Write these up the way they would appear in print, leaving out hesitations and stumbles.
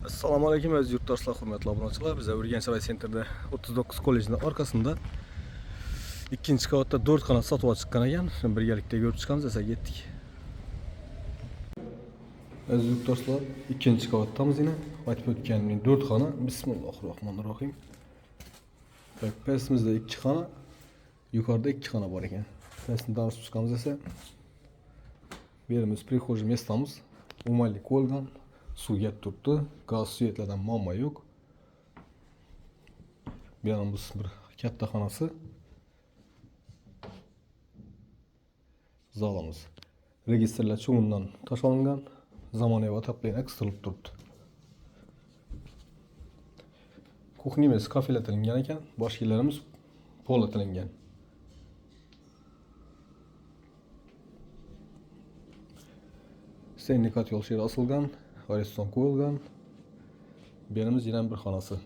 Assalomu alaykum aziz yurtdoshlar, hurmatli obunachilar. Biz Urganch sentrda 39 kollejning orqasida ikkinchi qavatda 4 xona sotib chiqqan ekan. Shuni birgalikda ko'rib chiqamiz, esa ketdik. Aziz yurtdoshlar, ikkinchi qavatdamiz yana. Aytib o'tganim 4 xona. Bismillahirrohmanirrohim. Bak, pastimizda 2 xona, yuqorida 2 xona bor ekan. Pastni darib chiqamiz esa bu yerimiz prixожий местamiz. Umalik bo'lgan. Suv yetib turibdi, gaz suyetlardan muammo yo'q. Bu yerimiz bir katta xonasi. Zalimiz. Registrlar cho'ndan tashlangan, zamonaviy отопление qistirilib turibdi. Kuxnyamiz kafelatilgan ekan, boshqalarimiz polatilgan. Sendika yo'l sheri osilgan. Ariston qo'yilgan. Bu yerimiz yana bir xonasi.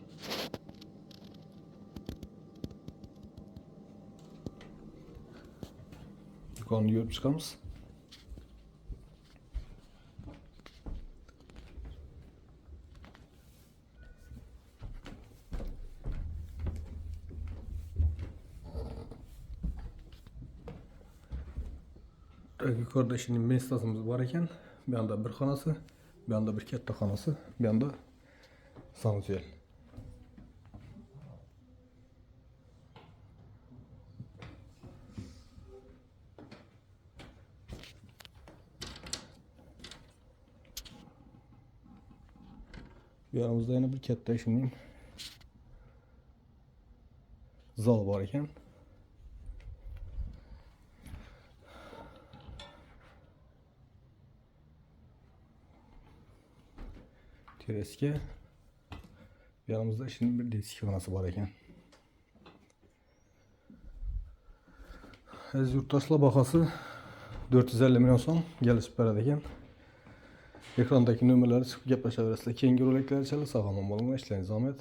Yuqorni yurib chiqamiz. Yuqorida şimdi mestasimiz bor ekan. Bu yoqda bir xonasi, bu yoqda bir katta xonasi, bu yoqda sanuzel. Bu yoqimizda yana bir katta şimdi zal bor ekan. Tereske. Yanımızda şimdi bir desk xonasi bor ekan. Aziz yurtdoshlar, bahası 450 milyon so'm kelishib beradi ekan. Ekrandagi nomerlarni chiqib gaplashaverasizlar. Keyingi roliklar chala sog'lom bo'ling, ishlaringiz omad.